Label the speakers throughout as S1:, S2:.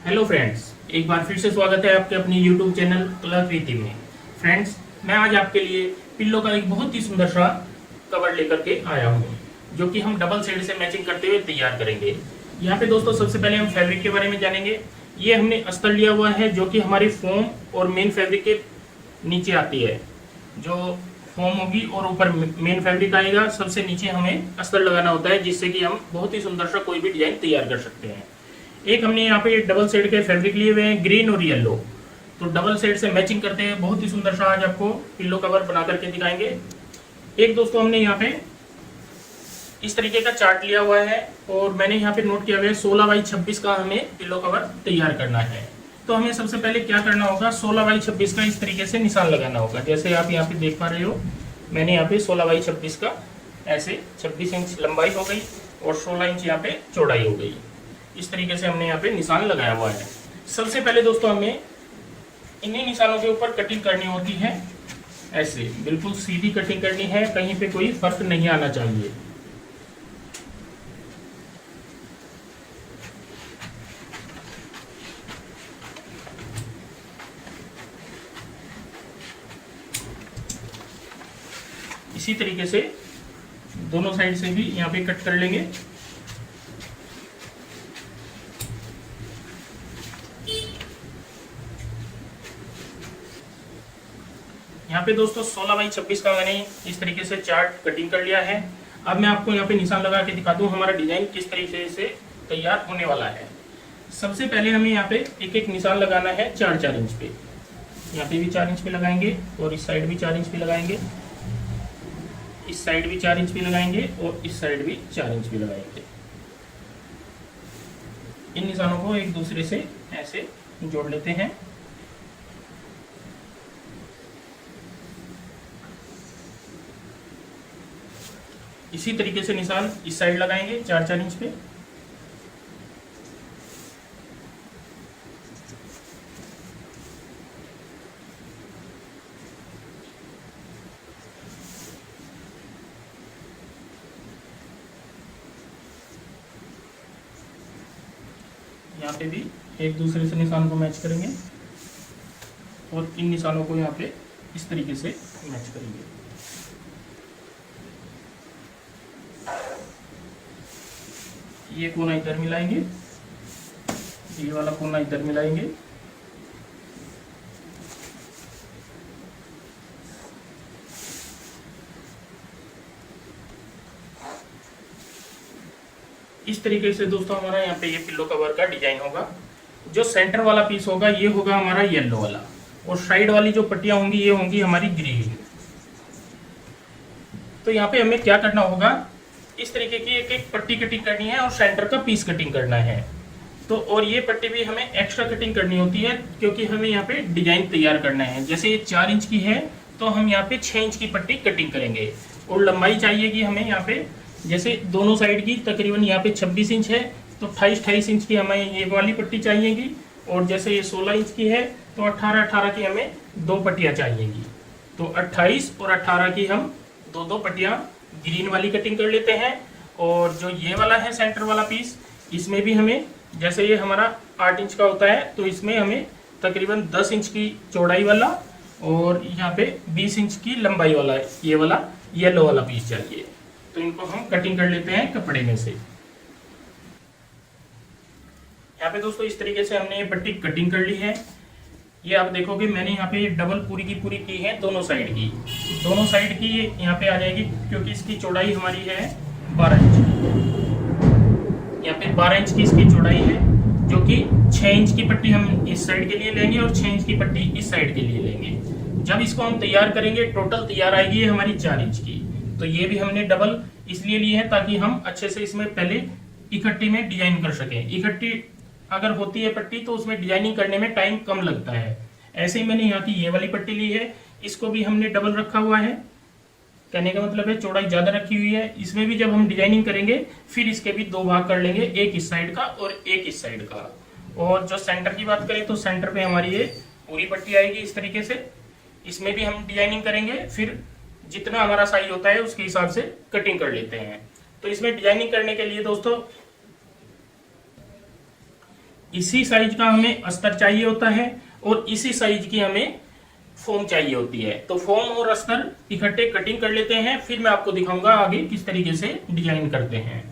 S1: Hello friends, एक बार फिर से स्वागत है आपके अपने यूट्यूब चैनल कलाकृति में। फ्रेंड्स, मैं आज आपके लिए पिल्लो का एक बहुत ही सुंदर सा कवर लेकर के आया हूँ, जो कि हम डबल शेड से मैचिंग करते हुए तैयार करेंगे। यहाँ पे दोस्तों सबसे पहले हम फैब्रिक के बारे में जानेंगे। ये हमने अस्तर लिया हुआ है, जो कि हमारी फोम और मेन फैब्रिक के नीचे आती है। जो फोम होगी और ऊपर मेन फैब्रिक आएगा, सबसे नीचे हमें अस्तर लगाना होता है, जिससे कि हम बहुत ही सुंदर सा कोई भी डिजाइन तैयार कर सकते हैं। एक हमने यहाँ पे डबल शेड के फैब्रिक लिए हुए हैं, ग्रीन और येलो। तो डबल शेड से मैचिंग करते हैं बहुत ही सुंदर सा आज आपको पिल्लो कवर बना करके दिखाएंगे। एक दोस्तों हमने यहाँ पे इस तरीके का चार्ट लिया हुआ है और मैंने यहाँ पे नोट किया हुआ है 16x26 का हमें पिल्लो कवर तैयार करना है। तो हमें सबसे पहले क्या करना होगा, 16x26 का इस तरीके से निशान लगाना होगा। जैसे आप यहाँ पे देख पा रहे हो, मैंने यहाँ पे 16x26 का ऐसे 26 इंच लंबाई हो गई और 16 इंच यहाँ पे चौड़ाई हो गई। इस तरीके से हमने यहाँ पे निशान लगाया हुआ है। सबसे पहले दोस्तों हमें इन्हीं निशानों के ऊपर कटिंग करनी होती है। ऐसे बिल्कुल सीधी कटिंग करनी है, कहीं पे कोई फर्क नहीं आना चाहिए। इसी तरीके से दोनों साइड से भी यहाँ पे कट कर लेंगे। यहाँ पे दोस्तों 16x26 का मैंने इस तरीके से चार्ट कटिंग कर लिया है। अब मैं आपको यहाँ पे निशान लगा के दिखा दूँ हमारा डिजाइन किस तरीके से तैयार होने वाला है। सबसे पहले हमें यहाँ पे एक एक निशान लगाना है 4-4 इंच पे। यहाँ पे भी 4 इंच पे लगाएंगे और इस साइड भी 4 इंच पे लगाएंगे, इस साइड भी 4 इंच पे लगाएंगे और इस साइड भी 4 इंच पे लगाएंगे। इन निशानों को एक दूसरे से ऐसे जोड़ लेते हैं। इसी तरीके से निशान इस साइड लगाएंगे 4-4 इंच पे। यहाँ पे भी एक दूसरे से निशान को मैच करेंगे और इन निशानों को यहाँ पे इस तरीके से मैच करेंगे। ये कोना इधर मिलाएंगे, ये वाला कोना इधर मिलाएंगे। इस तरीके से दोस्तों हमारा यहाँ पे ये पिल्लो कवर का डिजाइन होगा। जो सेंटर वाला पीस होगा ये होगा हमारा येलो वाला, और साइड वाली जो पट्टियां होंगी ये होंगी हमारी ग्रीन। तो यहाँ पे हमें क्या करना होगा, इस तरीके की एक एक पट्टी कटिंग करनी है और सेंटर का पीस कटिंग करना है। तो और ये पट्टी भी हमें एक्स्ट्रा कटिंग करनी होती है, क्योंकि हमें यहाँ पे डिजाइन तैयार करना है। जैसे ये 4 इंच की है तो हम यहाँ पे 6 इंच की पट्टी कटिंग करेंगे और लंबाई चाहिएगी हमें यहाँ पे, जैसे दोनों साइड की तकरीबन यहाँ पे 26 इंच है तो 28-28 इंच की हमें ये वाली पट्टी चाहिएगी। और जैसे ये 16 इंच की है तो 18-18 की हमें 2 पट्टियाँ चाहिएगी। तो 28 और 18 की हम 2-2 पट्टियाँ ग्रीन वाली कटिंग कर लेते हैं। और जो ये वाला है सेंटर वाला पीस, इसमें भी हमें, जैसे ये हमारा 8 इंच का होता है तो इसमें हमें तकरीबन 10 इंच की चौड़ाई वाला और यहाँ पे 20 इंच की लंबाई वाला ये वाला येलो वाला पीस चाहिए। तो इनको हम कटिंग कर लेते हैं कपड़े में से। यहाँ पे दोस्तों इस तरीके से हमने ये पट्टी कटिंग कर ली है। ये आप देखोगे मैंने यहाँ पे डबल पूरी की है दोनों साइड की। दोनों साइड की यहाँ पे आ जाएगी, क्योंकि इसकी चौड़ाई हमारी है 12 इंच। यहाँ पे 12 इंच की इसकी चौड़ाई है, जो कि 6 इंच की पट्टी हम इस साइड के लिए लेंगे और 6 इंच की पट्टी इस साइड के लिए लेंगे। जब इसको हम तैयार करेंगे टोटल तैयार आएगी हमारी 4 इंच की। तो ये भी हमने डबल इसलिए ली है ताकि हम अच्छे से इसमें पहले इकट्ठी में डिजाइन कर सकें। इकट्ठी अगर होती है पट्टी तो उसमें डिजाइनिंग करने में टाइम कम लगता है। ऐसे ही मैंने यहाँ की ये वाली पट्टी ली है, इसको भी हमने डबल रखा हुआ है। कहने का मतलब है चौड़ाई ज्यादा रखी हुई है। इसमें भी जब हम डिजाइनिंग करेंगे फिर इसके भी 2 भाग कर लेंगे, एक इस साइड का और एक इस साइड का। और जो सेंटर की बात करें तो सेंटर पे हमारी ये पूरी पट्टी आएगी इस तरीके से। इसमें भी हम डिजाइनिंग करेंगे, फिर जितना हमारा साइज होता है उसके हिसाब से कटिंग कर लेते हैं। तो इसमें डिजाइनिंग करने के लिए दोस्तों इसी साइज का हमें अस्तर चाहिए होता है और इसी साइज की हमें फोम चाहिए होती है। तो फोम और अस्तर इकट्ठे कटिंग कर लेते हैं, फिर मैं आपको दिखाऊंगा आगे किस तरीके से डिजाइन करते हैं।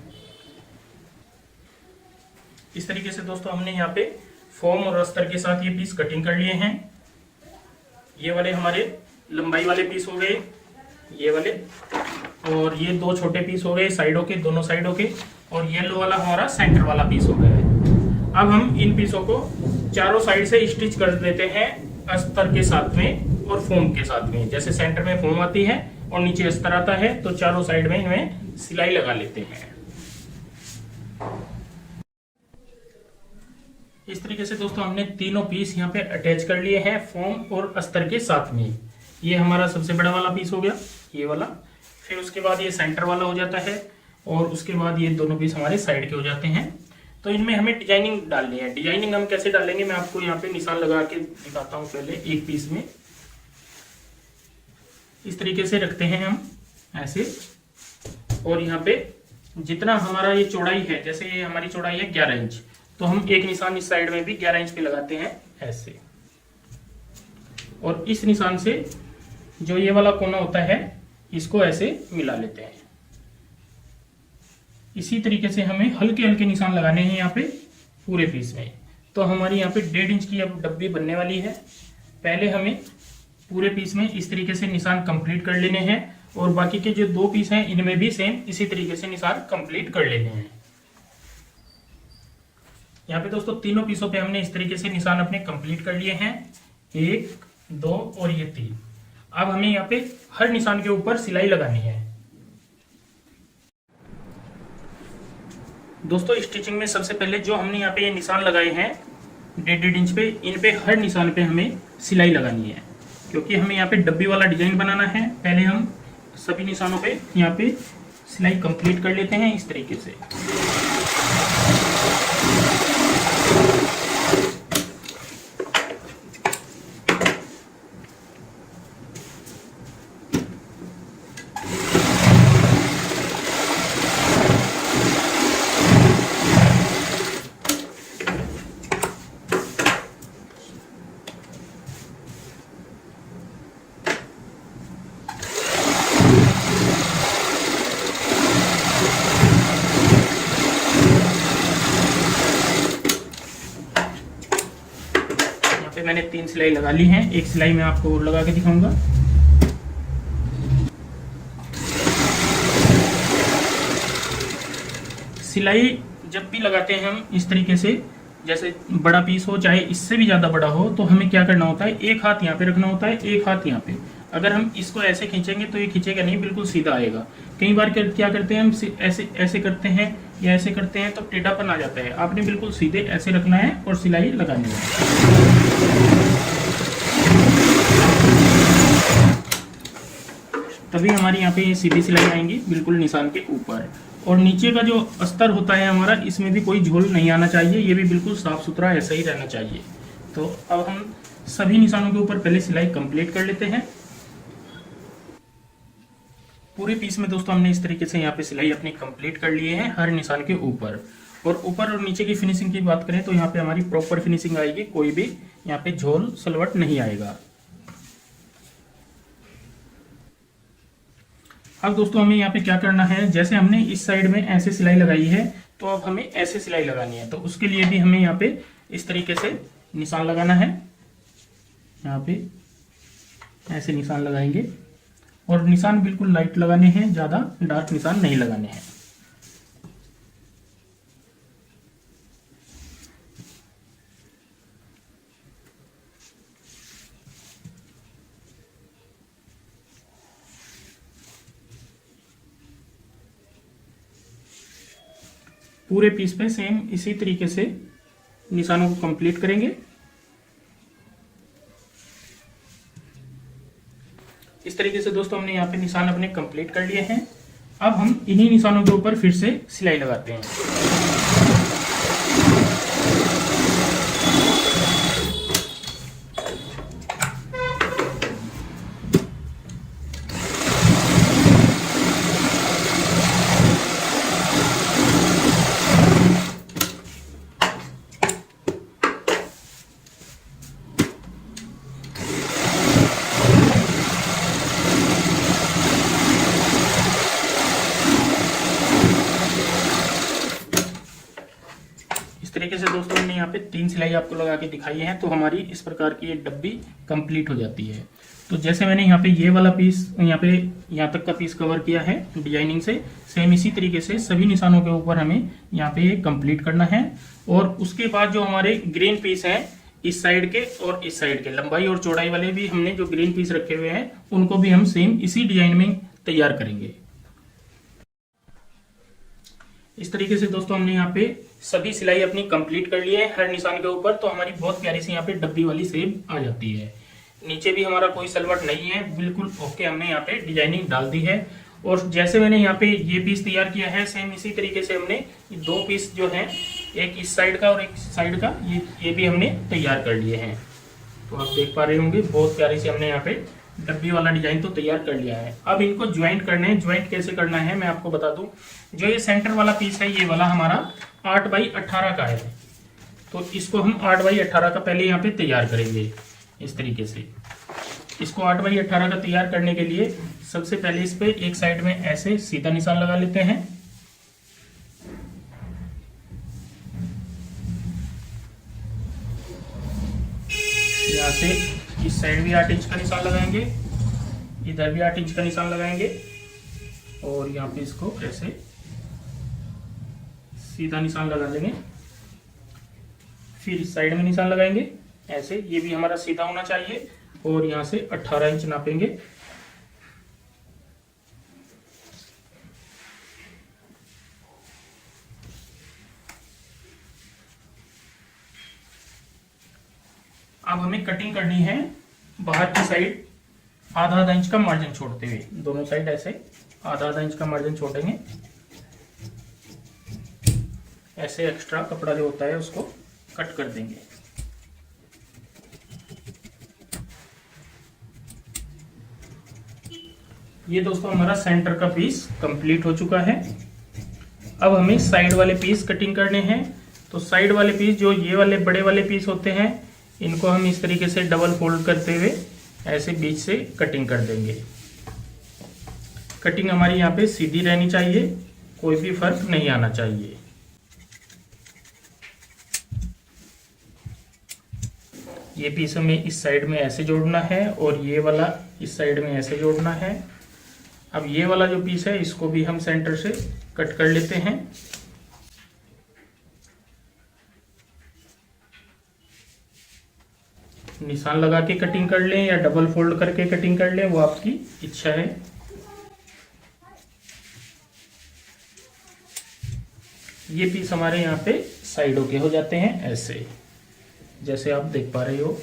S1: इस तरीके से दोस्तों हमने यहाँ पे फोम और अस्तर के साथ ये पीस कटिंग कर लिए हैं। ये वाले हमारे लंबाई वाले पीस हो गए, ये वाले, और ये दो छोटे पीस हो गए साइडों के, दोनों साइडों के, और येलो वाला हमारा सेंटर वाला पीस हो गया है। अब हम इन पीसों को चारों साइड से स्टिच कर देते हैं अस्तर के साथ में और फोम के साथ में। जैसे सेंटर में फोम आती है और नीचे अस्तर आता है, तो चारों साइड में इनमें सिलाई लगा लेते हैं। इस तरीके से दोस्तों हमने तीनों पीस यहाँ पे अटैच कर लिए हैं फोम और अस्तर के साथ में। ये हमारा सबसे बड़ा वाला पीस हो गया, ये वाला। फिर उसके बाद ये सेंटर वाला हो जाता है और उसके बाद ये दोनों पीस हमारे साइड के हो जाते हैं। तो इनमें हमें डिजाइनिंग डालनी है। डिजाइनिंग हम कैसे डालेंगे मैं आपको यहाँ पे निशान लगा के दिखाता हूँ। पहले एक पीस में इस तरीके से रखते हैं हम ऐसे, और यहाँ पे जितना हमारा ये चौड़ाई है, जैसे ये हमारी चौड़ाई है 11 इंच, तो हम एक निशान इस साइड में भी 11 इंच पे लगाते हैं ऐसे। और इस निशान से जो ये वाला कोना होता है इसको ऐसे मिला लेते हैं। इसी तरीके से हमें हल्के हल्के निशान लगाने हैं यहाँ पे पूरे पीस में। तो हमारी यहाँ पे 1.5 इंच की अब डब्बी बनने वाली है। पहले हमें पूरे पीस में इस तरीके से निशान कंप्लीट कर लेने हैं और बाकी के जो 2 पीस हैं इनमें भी सेम इसी तरीके से निशान कंप्लीट कर लेने हैं। यहाँ पे दोस्तों तीनों पीसों पे हमने इस तरीके से निशान अपने कंप्लीट कर लिए हैं, 1, 2 और ये 3। अब हमें यहाँ पे हर निशान के ऊपर सिलाई लगानी है। दोस्तों स्टिचिंग में सबसे पहले जो हमने यहाँ पे ये निशान लगाए हैं 1.5 इंच पे, इन पे हर निशान पे हमें सिलाई लगानी है, क्योंकि हमें यहाँ पे डब्बी वाला डिजाइन बनाना है। पहले हम सभी निशानों पे यहाँ पे सिलाई कंप्लीट कर लेते हैं इस तरीके से। मैंने 3 सिलाई लगा ली हैं। एक सिलाई मैं आपको और लगा के दिखाऊंगा। सिलाई जब भी लगाते हैं हम इस तरीके से, जैसे बड़ा पीस हो चाहे इससे भी ज्यादा बड़ा हो, तो हमें क्या करना होता है, एक हाथ यहाँ पे रखना होता है, एक हाथ यहाँ पे। अगर हम इसको ऐसे खींचेंगे तो ये खींचेगा नहीं, बिल्कुल सीधा आएगा। कई बार क्या करते हैं हम ऐसे ऐसे करते हैं या ऐसे करते हैं तो टेढ़ापन आ जाता है। आपने बिल्कुल सीधे ऐसे रखना है और सिलाई लगानी है। तभी हमारी यहाँ पे ये सीधी सिलाई आएंगी बिल्कुल निशान के ऊपर। और नीचे का जो अस्तर होता है हमारा, इसमें भी कोई झोल नहीं आना चाहिए, ये भी बिल्कुल साफ सुथरा ऐसा ही रहना चाहिए। तो अब हम सभी निशानों के ऊपर पहले सिलाई कंप्लीट कर लेते हैं। पूरे पीस में दोस्तों हमने इस तरीके से यहाँ पे सिलाई अपनी कंप्लीट कर लिए हैं हर निशान के ऊपर। और ऊपर और नीचे की फिनिशिंग की बात करें तो यहाँ पे हमारी प्रॉपर फिनिशिंग आएगी, कोई भी यहाँ पे झोल सलवट नहीं आएगा। अब दोस्तों हमें यहाँ पे क्या करना है, जैसे हमने इस साइड में ऐसे सिलाई लगाई है, तो अब हमें ऐसे सिलाई लगानी है। तो उसके लिए भी हमें यहाँ पे इस तरीके से निशान लगाना है। यहाँ पे ऐसे निशान लगाएंगे और निशान बिल्कुल लाइट लगाने हैं, ज्यादा डार्क निशान नहीं लगाने हैं। पूरे पीस पे सेम इसी तरीके से निशानों को कंप्लीट करेंगे। इस तरीके से दोस्तों हमने यहाँ पे निशान अपने कंप्लीट कर लिए हैं। अब हम इन्हीं निशानों के ऊपर फिर से सिलाई लगाते हैं। तरीके से दोस्तों हमने यहाँ पे 3 सिलाई आपको लगा के दिखाई है, तो हमारी इस प्रकार की ये डब्बी कंप्लीट हो जाती है। तो जैसे मैंने यहाँ पे ये वाला पीस यहाँ तक का पीस कवर किया है डिजाइनिंग से, सेम इसी तरीके से सभी निशानों के ऊपर हमें यहाँ पे ये कंप्लीट करना है। और उसके बाद जो हमारे ग्रीन पीस हैं इस साइड के और इस साइड के, लंबाई और चौड़ाई वाले भी हमने जो ग्रीन पीस रखे हुए हैं उनको भी हम सेम इसी डिजाइन में तैयार करेंगे। इस तरीके से दोस्तों हमने यहाँ पे सभी सिलाई अपनी कंप्लीट कर ली है हर निशान के ऊपर, तो हमारी बहुत प्यारी सी यहाँ पे डब्बी वाली शेप आ जाती है। नीचे भी हमारा कोई सलवट नहीं है, बिल्कुल ओके हमने यहाँ पे डिजाइनिंग डाल दी है। और जैसे मैंने यहाँ पे ये पीस तैयार किया है सेम इसी तरीके से हमने 2 पीस जो है, एक इस साइड का और एक साइड का, ये भी हमने तैयार कर लिए हैं। तो आप देख पा रहे होंगे बहुत प्यारी से हमने यहाँ पे डब्बी वाला डिजाइन तो तैयार कर लिया है। अब इनको ज्वाइंट करने हैं। ज्वाइंट कैसे करना है मैं आपको बता दूं। जो ये सेंटर वाला पीस है ये वाला हमारा 8x18 का है, तो इसको हम 8x18 का पहले यहाँ पे तैयार करेंगे। इस तरीके से इसको 8x18 का तैयार करने के लिए सबसे पहले इस पे एक साइड में ऐसे सीधा निशान लगा लेते हैं। यहाँ से इस साइड भी 8 इंच का निशान लगाएंगे, इधर भी 8 इंच का निशान लगाएंगे और यहाँ पे इसको ऐसे सीधा निशान लगा लेंगे। फिर इस साइड में निशान लगाएंगे ऐसे, ये भी हमारा सीधा होना चाहिए और यहाँ से 18 इंच नापेंगे। अब हमें कटिंग करनी है बाहर की साइड आधा इंच का मार्जिन छोड़ते हुए, दोनों साइड ऐसे आधा इंच का मार्जिन छोड़ेंगे। ऐसे एक्स्ट्रा कपड़ा जो होता है उसको कट कर देंगे। ये दोस्तों हमारा सेंटर का पीस कंप्लीट हो चुका है। अब हमें साइड वाले पीस कटिंग करने हैं। तो साइड वाले पीस जो ये वाले बड़े वाले पीस होते हैं इनको हम इस तरीके से डबल फोल्ड करते हुए ऐसे बीच से कटिंग कर देंगे। कटिंग हमारी यहाँ पे सीधी रहनी चाहिए, कोई भी फर्क नहीं आना चाहिए। ये पीस हमें इस साइड में ऐसे जोड़ना है और ये वाला इस साइड में ऐसे जोड़ना है। अब ये वाला जो पीस है इसको भी हम सेंटर से कट कर लेते हैं। निशान लगा के कटिंग कर लें या डबल फोल्ड करके कटिंग कर लें, वो आपकी इच्छा है। ये पीस हमारे यहाँ पे साइडों के हो जाते हैं ऐसे, जैसे आप देख पा रहे हो।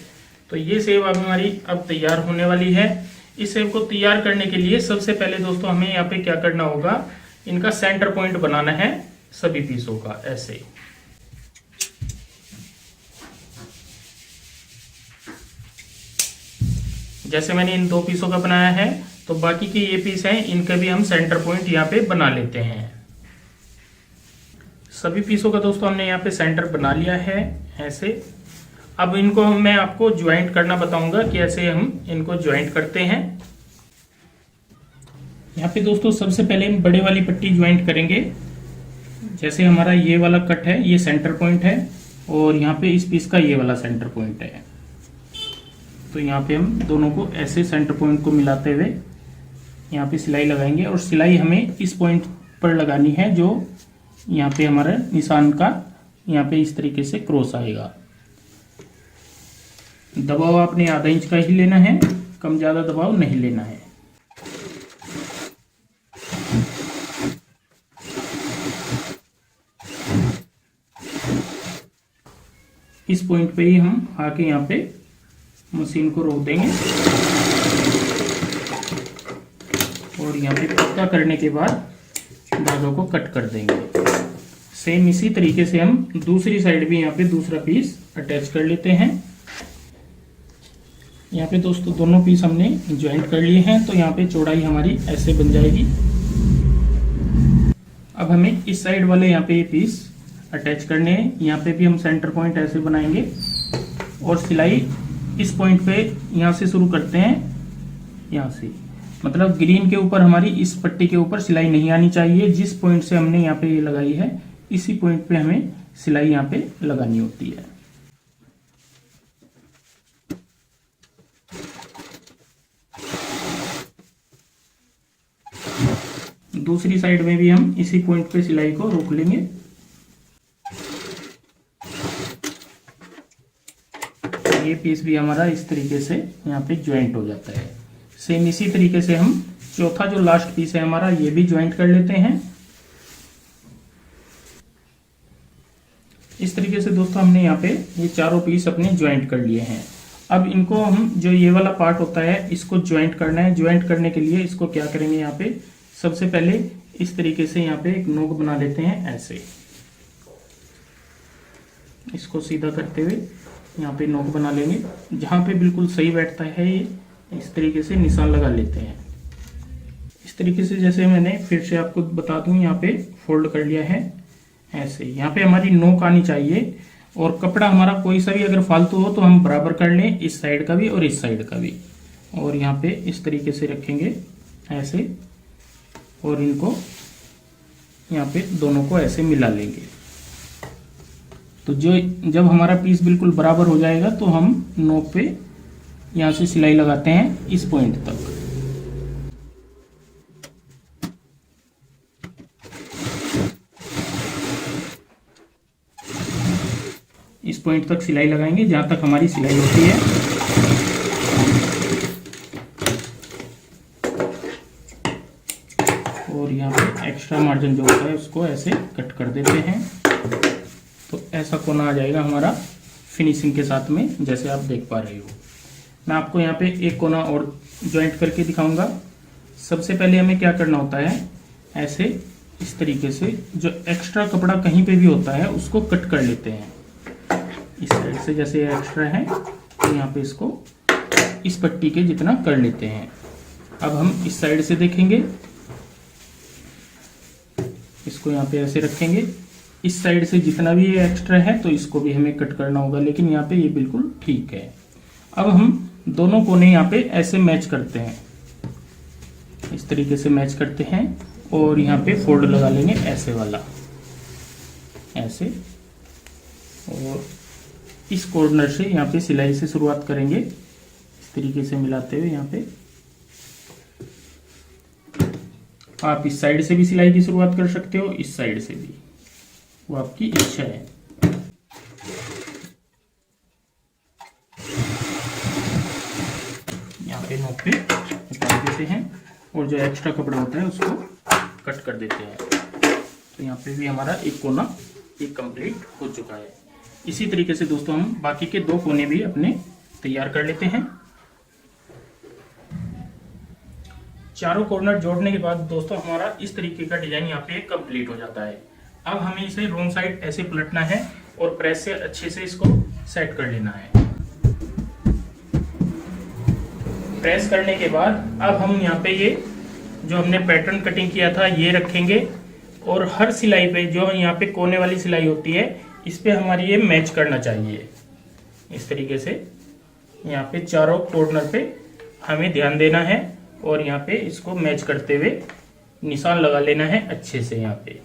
S1: तो ये सेव अब हमारी अब तैयार होने वाली है। इस सेव को तैयार करने के लिए सबसे पहले दोस्तों हमें यहाँ पे क्या करना होगा, इनका सेंटर पॉइंट बनाना है सभी पीसों का ऐसे। जैसे मैंने इन 2 पीसों का बनाया है तो बाकी के ये पीस हैं इनका भी हम सेंटर पॉइंट यहाँ पे बना लेते हैं। सभी पीसों का दोस्तों हमने यहाँ पे सेंटर बना लिया है ऐसे। अब इनको मैं आपको ज्वाइंट करना बताऊंगा कि ऐसे हम इनको ज्वाइंट करते हैं। यहाँ पे दोस्तों सबसे पहले हम बड़े वाली पट्टी ज्वाइंट करेंगे। जैसे हमारा ये वाला कट है ये सेंटर पॉइंट है और यहाँ पे इस पीस का ये वाला सेंटर पॉइंट है। तो यहाँ पे हम दोनों को ऐसे सेंटर पॉइंट को मिलाते हुए यहाँ पे सिलाई लगाएंगे और सिलाई हमें इस पॉइंट पर लगानी है जो यहाँ पे हमारा निशान का यहाँ पे इस तरीके से क्रॉस आएगा। दबाव आपने आधा इंच का ही लेना है, कम ज़्यादा दबाव नहीं लेना है। इस पॉइंट पे ही हम आके यहाँ पे मशीन को रोक देंगे और यहाँ पे पक्का करने के बाद धागों को कट कर देंगे। सेम इसी तरीके से हम दूसरी साइड भी यहाँ पे दूसरा पीस अटैच कर लेते हैं। यहाँ पे दोस्तों दोनों पीस हमने ज्वाइंट कर लिए हैं, तो यहाँ पे चौड़ाई हमारी ऐसे बन जाएगी। अब हमें इस साइड वाले यहाँ पे ये पीस अटैच करने हैं। यहाँ पे भी हम सेंटर पॉइंट ऐसे बनाएंगे और सिलाई इस पॉइंट पे यहाँ से शुरू करते हैं। यहाँ से मतलब ग्रीन के ऊपर हमारी इस पट्टी के ऊपर सिलाई नहीं आनी चाहिए। जिस पॉइंट से हमने यहाँ पे ये लगाई है इसी पॉइंट पे हमें सिलाई यहाँ पे लगानी होती है। दूसरी साइड में भी हम इसी पॉइंट पे सिलाई को रोक लेंगे। ये पीस भी हमारा इस तरीके से यहाँ पे ज्वाइंट हो जाता है। सेम इसी तरीके से हम चौथा जो लास्ट पीस है हमारा, ये भी ज्वाइंट कर लेते हैं। इस तरीके से दोस्तों हमने यहाँ पे ये चारों पीस अपने ज्वाइंट कर लिए हैं। अब इनको हम जो ये वाला पार्ट होता है इसको ज्वाइंट करना है। ज्वाइंट करने के लिए इसको क्या करेंगे, यहाँ पे सबसे पहले इस तरीके से यहाँ पे एक नोक बना लेते हैं। ऐसे इसको सीधा करते हुए यहाँ पे नोक बना लेंगे। जहाँ पे बिल्कुल सही बैठता है ये इस तरीके से निशान लगा लेते हैं। इस तरीके से जैसे मैंने फिर से आपको बता दूं, यहाँ पे फोल्ड कर लिया है। ऐसे यहाँ पे हमारी नोक आनी चाहिए और कपड़ा हमारा कोई सा भी अगर फालतू हो तो हम बराबर कर लें, इस साइड का भी और इस साइड का भी। और यहाँ पे इस तरीके से रखेंगे ऐसे, और इनको यहाँ पे दोनों को ऐसे मिला लेंगे। तो जब हमारा पीस बिल्कुल बराबर हो जाएगा तो हम नोक पे यहाँ से सिलाई लगाते हैं इस पॉइंट तक। इस पॉइंट तक सिलाई लगाएंगे जहां तक हमारी सिलाई होती है। और यहाँ पे एक्स्ट्रा मार्जिन जो होता है उसको ऐसे कट कर देते हैं। तो ऐसा कोना आ जाएगा हमारा फिनिशिंग के साथ में, जैसे आप देख पा रहे हो। मैं आपको यहाँ पे एक कोना और ज्वाइंट करके दिखाऊंगा। सबसे पहले हमें क्या करना होता है, ऐसे इस तरीके से जो एक्स्ट्रा कपड़ा कहीं पे भी होता है उसको कट कर लेते हैं। इस साइड से जैसे एक्स्ट्रा है तो यहाँ पे इसको इस पट्टी के जितना कर लेते हैं। अब हम इस साइड से देखेंगे, इसको यहाँ पे ऐसे रखेंगे। इस साइड से जितना भी ये एक्स्ट्रा है तो इसको भी हमें कट करना होगा, लेकिन यहाँ पे ये बिल्कुल ठीक है। अब हम दोनों कोने यहाँ पे ऐसे मैच करते हैं, इस तरीके से मैच करते हैं और यहाँ पे फोल्ड लगा लेंगे ऐसे वाला, ऐसे। और इस कॉर्नर से यहाँ पे सिलाई से शुरुआत करेंगे, इस तरीके से मिलाते हुए। यहाँ पे आप इस साइड से भी सिलाई की शुरुआत कर सकते हो, इस साइड से भी, वो आपकी इच्छा है। यहाँ पे नोक पे निकाल देते हैं और जो एक्स्ट्रा कपड़ा होता है उसको कट कर देते हैं। तो यहाँ पे भी हमारा एक कोना एक कंप्लीट हो चुका है। इसी तरीके से दोस्तों हम बाकी के दो कोने भी अपने तैयार कर लेते हैं। चारों कॉर्नर जोड़ने के बाद दोस्तों हमारा इस तरीके का डिजाइन यहाँ पे कंप्लीट हो जाता है। अब हमें इसे रोंग साइड ऐसे पलटना है और प्रेस से अच्छे से इसको सेट कर लेना है। प्रेस करने के बाद अब हम यहाँ पे ये जो हमने पैटर्न कटिंग किया था ये रखेंगे और हर सिलाई पे जो यहाँ पे कोने वाली सिलाई होती है इस पे हमारी ये मैच करना चाहिए। इस तरीके से यहाँ पे चारों कॉर्नर पे हमें ध्यान देना है और यहाँ पे इसको मैच करते हुए निशान लगा लेना है अच्छे से। यहाँ पे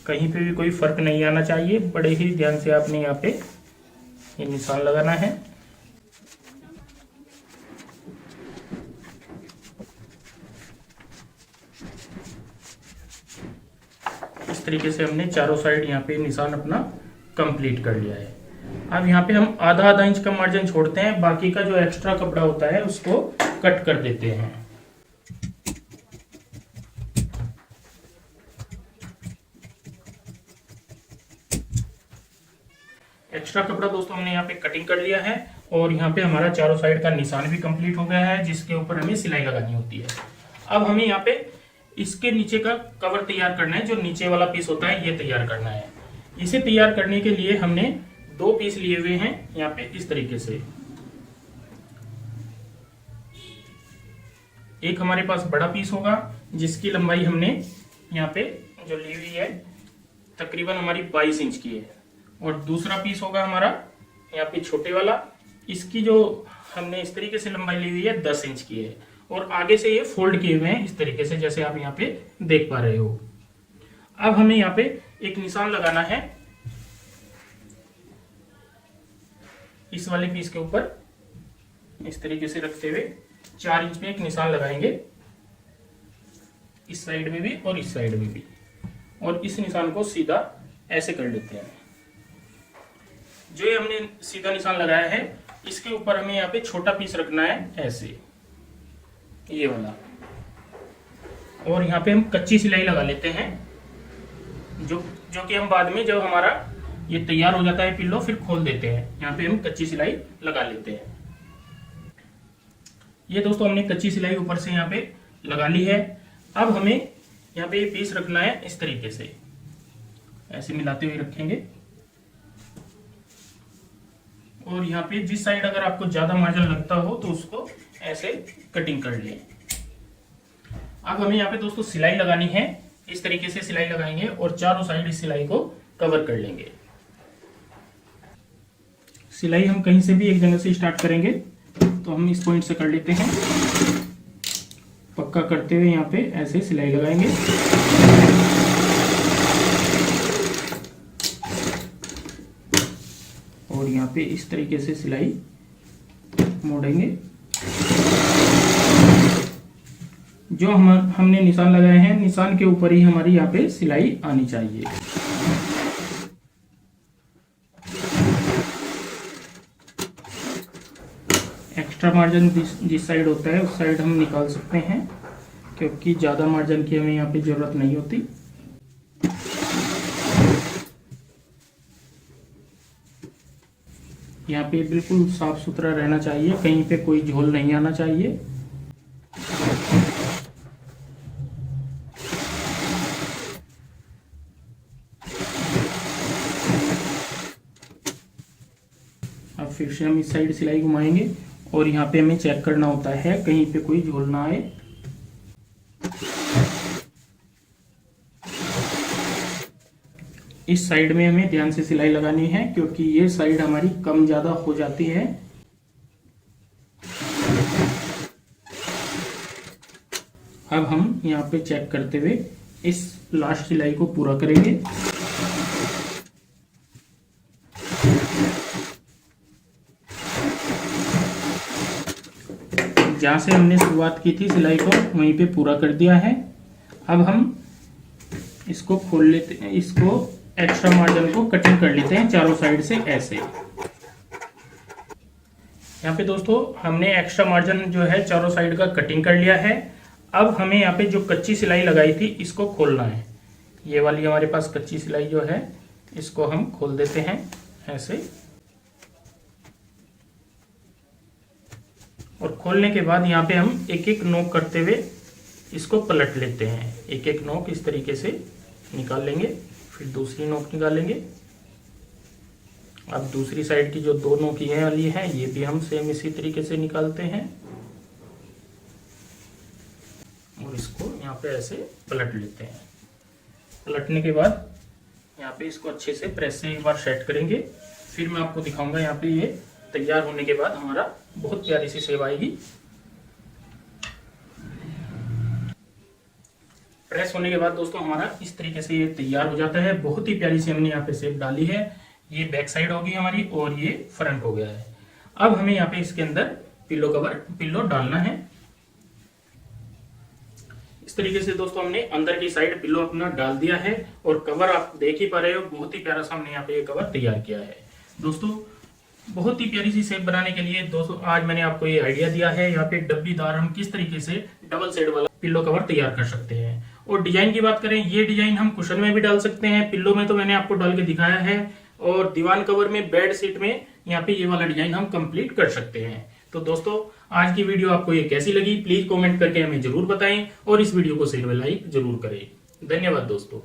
S1: कहीं पे भी कोई फर्क नहीं आना चाहिए, बड़े ही ध्यान से आपने यहाँ पे ये निशान लगाना है। इस तरीके से हमने चारों साइड यहाँ पे निशान अपना कंप्लीट कर लिया है। अब यहाँ पे हम आधा आधा इंच का मार्जिन छोड़ते हैं, बाकी का जो एक्स्ट्रा कपड़ा होता है उसको कट कर देते हैं। एक्स्ट्रा कपड़ा दोस्तों हमने यहाँ पे कटिंग कर लिया है और यहाँ पे हमारा चारों साइड का निशान भी कंप्लीट हो गया है, जिसके ऊपर हमें सिलाई लगानी होती है। अब हमें यहाँ पे इसके नीचे का कवर तैयार करना है, जो नीचे वाला पीस होता है ये तैयार करना है। इसे तैयार करने के लिए हमने दो पीस लिए हुए हैं यहाँ पे इस तरीके से। एक हमारे पास बड़ा पीस होगा जिसकी लंबाई हमने यहाँ पे जो ली हुई है तकरीबन हमारी 22 इंच की है, और दूसरा पीस होगा हमारा यहाँ पे छोटे वाला, इसकी जो हमने इस तरीके से लंबाई ली हुई है 10 इंच की है, और आगे से ये फोल्ड किए हुए हैं इस तरीके से, जैसे आप यहाँ पे देख पा रहे हो। अब हमें यहाँ पे एक निशान लगाना है इस वाले पीस के ऊपर, इस तरीके से रखते हुए 4 इंच पे एक निशान लगाएंगे, इस साइड में भी और इस साइड में भी, और इस निशान को सीधा ऐसे कर लेते हैं। जो ये हमने सीधा निशान लगाया है इसके ऊपर हमें यहाँ पे छोटा पीस रखना है ऐसे, ये वाला, और यहाँ पे हम कच्ची सिलाई लगा लेते हैं, जो कि हम बाद में जब हमारा ये तैयार हो जाता है पिल्लो फिर खोल देते हैं। यहाँ पे हम कच्ची सिलाई लगा लेते हैं। ये दोस्तों हमने कच्ची सिलाई ऊपर से यहाँ पे लगा ली है। अब हमें यहाँ पे ये पीस रखना है इस तरीके से, ऐसे मिलाते हुए रखेंगे, और यहाँ पे जिस साइड अगर आपको ज्यादा मार्जिन लगता हो तो उसको ऐसे कटिंग कर लें। अब हमें यहाँ पे दोस्तों सिलाई लगानी है, इस तरीके से सिलाई लगाएंगे और चारों साइड इस सिलाई को कवर कर लेंगे। सिलाई हम कहीं से भी एक जगह से स्टार्ट करेंगे, तो हम इस पॉइंट से कर लेते हैं, पक्का करते हुए यहाँ पे ऐसे सिलाई लगाएंगे। और यहाँ पे इस तरीके से सिलाई मोड़ेंगे। जो हमने निशान लगाए हैं, निशान के ऊपर ही हमारी यहाँ पे सिलाई आनी चाहिए। एक्स्ट्रा मार्जिन जिस साइड होता है उस साइड हम निकाल सकते हैं, क्योंकि ज़्यादा मार्जिन की हमें यहाँ पे ज़रूरत नहीं होती। यहाँ पे बिल्कुल साफ सुथरा रहना चाहिए, कहीं पे कोई झोल नहीं आना चाहिए। अब फिर से हम इस साइड सिलाई घुमाएंगे और यहाँ पे हमें चेक करना होता है कहीं पे कोई झोल ना आए। इस साइड में हमें ध्यान से सिलाई लगानी है, क्योंकि ये साइड हमारी कम ज्यादा हो जाती है। अब हम यहाँ पे चेक करते हुए इस लास्ट सिलाई को पूरा करेंगे। जहाँ से हमने शुरुआत की थी सिलाई को वहीं पे पूरा कर दिया है। अब हम इसको खोल लेते हैं, इसको एक्स्ट्रा मार्जिन को कटिंग कर लेते हैं चारों साइड से ऐसे। यहाँ पे दोस्तों हमने एक्स्ट्रा मार्जिन जो है चारों साइड का कटिंग कर लिया है। अब हमें यहाँ पे जो कच्ची सिलाई लगाई थी इसको खोलना है। ये वाली हमारे पास कच्ची सिलाई जो है इसको हम खोल देते हैं ऐसे, और खोलने के बाद यहाँ पे हम एक एक नोक करते हुए इसको पलट लेते हैं। एक एक नोक इस तरीके से निकाल लेंगे, फिर दूसरी नोक निकालेंगे। अब दूसरी साइड की जो 2 नोक ये वाली है ये भी हम सेम इसी तरीके से निकालते हैं, और इसको यहाँ पे ऐसे पलट लेते हैं। पलटने के बाद यहाँ पे इसको अच्छे से प्रेस से एक बार सेट करेंगे, फिर मैं आपको दिखाऊंगा। यहाँ पे ये तैयार होने के बाद हमारा बहुत प्यारी सी सेव आएगी। प्रेस होने के बाद दोस्तों हमारा इस तरीके से ये तैयार हो जाता है। बहुत ही प्यारी सी हमने यहाँ पे सेव डाली है। ये बैक साइड होगी हमारी और ये फ्रंट हो गया है। अब हमें यहाँ पे इसके अंदर पिल्लो डालना है। इस तरीके से दोस्तों हमने अंदर की साइड पिल्लो अपना डाल दिया है, और कवर आप देख ही पा रहे हो, बहुत ही प्यारा सा हमने यहाँ पे ये कवर तैयार किया है। दोस्तों बहुत ही प्यारी सी शेप बनाने के लिए दोस्तों आज मैंने आपको ये आइडिया दिया है। यहाँ पे डब्बीदार हम किस तरीके से डबल साइड वाला पिल्लो कवर तैयार कर सकते हैं। और डिजाइन की बात करें, ये डिजाइन हम कुशन में भी डाल सकते हैं, पिल्लो में तो मैंने आपको डाल के दिखाया है, और दीवान कवर में, बेड शीट में यहाँ पे ये वाला डिजाइन हम कंप्लीट कर सकते हैं। तो दोस्तों आज की वीडियो आपको ये कैसी लगी प्लीज कमेंट करके हमें जरूर बताएं, और इस वीडियो को शेयर व लाइक जरूर करें। धन्यवाद दोस्तों।